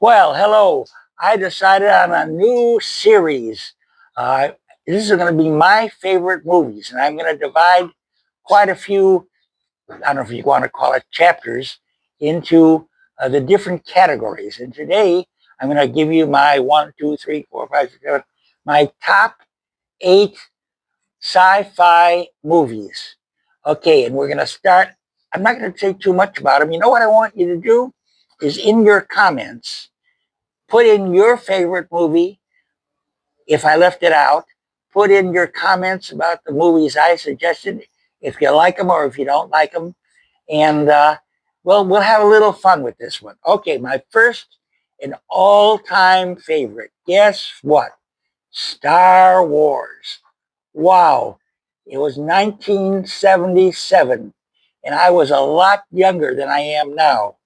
Well, hello. I decided on a new series. Uh, this is going to be my favorite movies, and I'm going to divide quite a few, I don't know if you want to call it chapters, into the different categories. And today, I'm going to give you my one, two, three, four, five, six, seven, my top 8 sci-fi movies. Okay, and we're going to start. I'm not going to say too much about them. You know what I want you to do is in your comments put in your favorite movie. If I left it out, put in your comments about the movies I suggested, if you like them or if you don't like them. And well, we'll have a little fun with this one. Okay, my first and all-time favorite. Guess what? Star Wars. Wow. It was 1977, and I was a lot younger than I am now.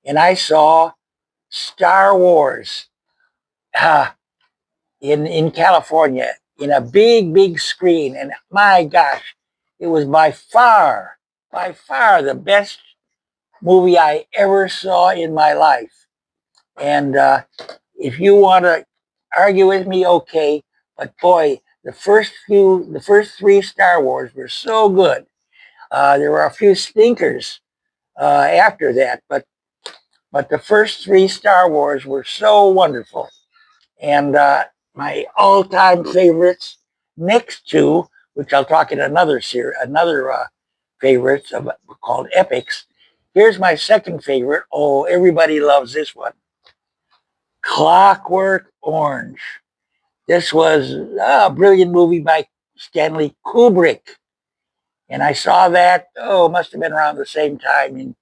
And I saw Star Wars. Ah, in California in a big screen, and my gosh, it was by far the best movie I ever saw in my life. And if you want to argue with me, okay, but boy, the first three Star Wars were so good. There were a few stinkers after that, but the first three Star Wars were so wonderful. And my all-time favorites next to, which I'll talk in another series, another favorites of, called epics. Here's my second favorite. Oh, everybody loves this one. Clockwork Orange. This was a brilliant movie by Stanley Kubrick. And I saw that, oh, it must have been around the same time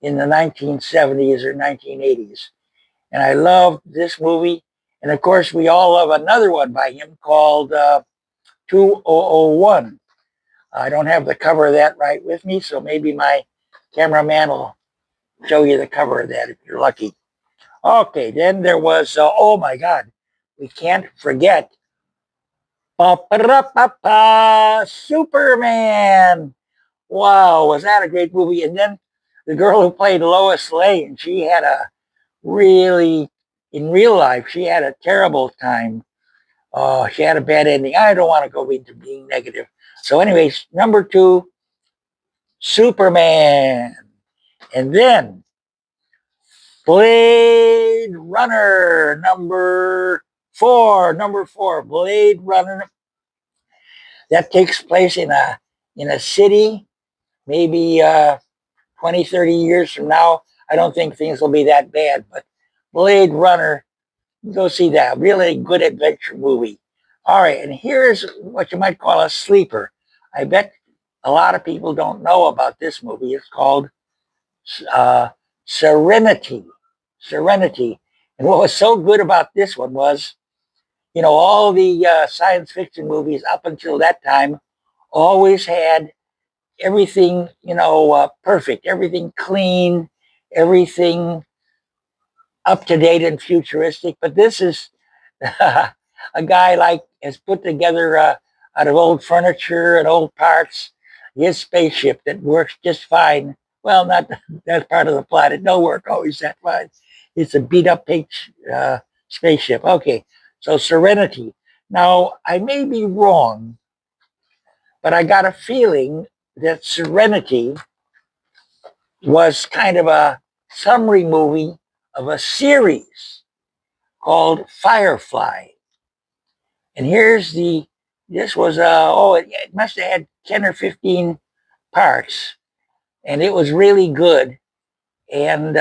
in the 1970s or 1980s. And I loved this movie. And of course, we all love another one by him called 2001. I don't have the cover of that right with me, so maybe my cameraman will show you the cover of that if you're lucky. Okay, then there was, oh my God, we can't forget Superman. Wow, was that a great movie? And then the girl who played Lois Lane, she had a really, in real life, she had a terrible time. She had a bad ending. I don't want to go into being negative. So, anyways, number 2, Superman. And then Blade Runner, number 4, Blade Runner. That takes place in a city, maybe 20, 30 years from now. I don't think things will be that bad, but Blade Runner, go see that. Really good adventure movie. All right, and here's what you might call a sleeper. I bet a lot of people don't know about this movie. It's called uh, Serenity. Serenity. And what was so good about this one was, all the science fiction movies up until that time always had everything, perfect, everything clean, everything up to date and futuristic. But this is a guy like has put together out of old furniture and old parts his spaceship that works just fine. Well, not that part of the plot. It don't work always that fine. It's a beat up spaceship. Okay, so Serenity. Now I may be wrong, but I got a feeling that Serenity was kind of a summary movie of a series called Firefly. And this was, it must have had 10 or 15 parts, and it was really good. And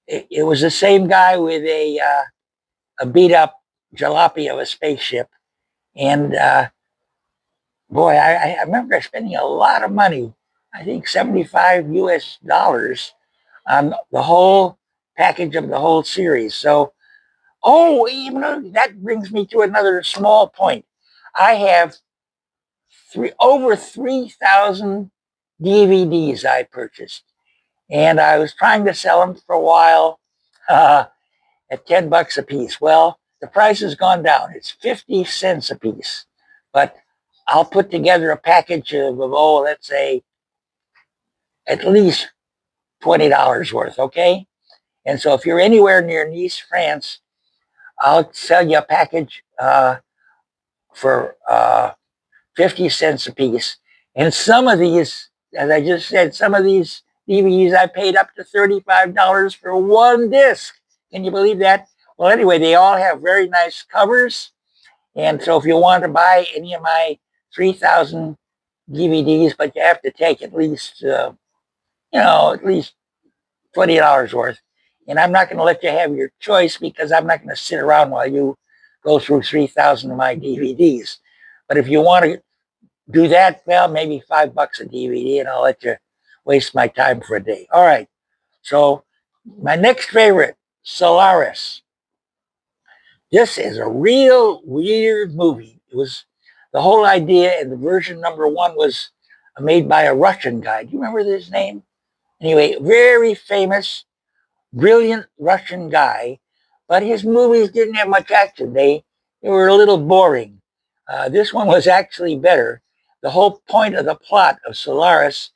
it was the same guy with a beat up jalopy of a spaceship. And boy, I remember spending a lot of money, I think 75 US dollars on the whole package of the whole series. So, oh, even though that brings me to another small point. I have over 3,000 DVDs I purchased, and I was trying to sell them for a while uh, at $10 a piece. Well, the price has gone down. It's 50 cents a piece, but I'll put together a package of let's say at least $20 worth. Okay, And so if you're anywhere near Nice, France, I'll sell you a package for 50 cents a piece. And some of these, as I just said, some of these DVDs I paid up to $35 for one disc. Can you believe that? Well, anyway, they all have very nice covers. And so if you want to buy any of my 3,000 DVDs, but you have to take at least, at least $20 worth. And I'm not going to let you have your choice because I'm not going to sit around while you go through 3,000 of my DVDs. But if you want to do that, well, maybe $5 a DVD, and I'll let you waste my time for a day. All right. So my next favorite, Solaris. This is a real weird movie. It was the whole idea, and the version number one was made by a Russian guy. Do you remember his name? Anyway, very famous, brilliant Russian guy, but his movies didn't have much action. They were a little boring. This one was actually better. The whole point of the plot of Solaris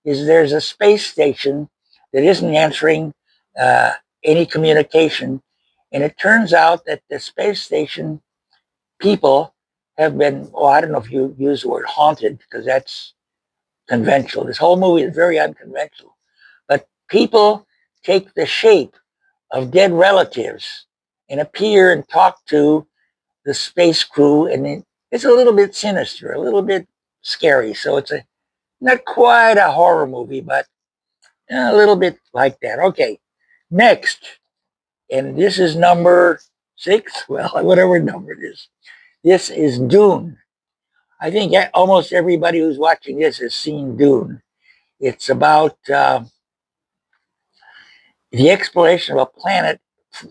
is there's a space station that isn't answering uh, any communication, and it turns out that the space station people have been, well, I don't know if you use the word haunted because that's conventional. This whole movie is very unconventional. But people take the shape of dead relatives and appear and talk to the space crew, and it's a little bit sinister, a little bit scary. So it's not quite a horror movie, but a little bit like that. Okay, next, and this is number 6. Well, whatever number it is. This is Dune. I think almost everybody who's watching this has seen Dune. It's about the exploration of a planet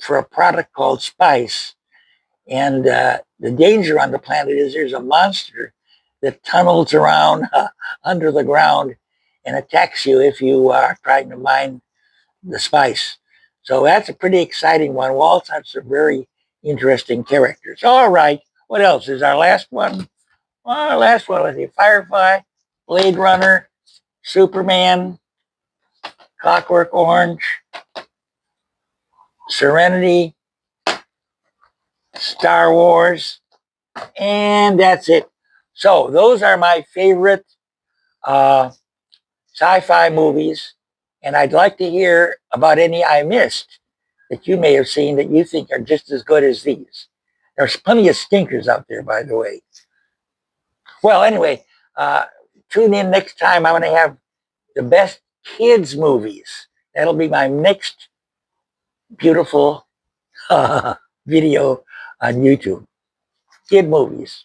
for a product called spice. And the danger on the planet is there's a monster that tunnels around under the ground and attacks you if you are trying to mine the spice. So that's a pretty exciting one. All sorts of very interesting characters. All right. What else is our last one? Well, our last one was the Firefly, Blade Runner, Superman, Clockwork Orange, Serenity, Star Wars, and that's it. So those are my favorite uh, sci-fi movies, and I'd like to hear about any I missed that you may have seen that you think are just as good as these. There's plenty of stinkers out there, by the way. Well, anyway, tune in next time. I'm going to have the best kids movies. That'll be my next beautiful video on YouTube. Kid movies.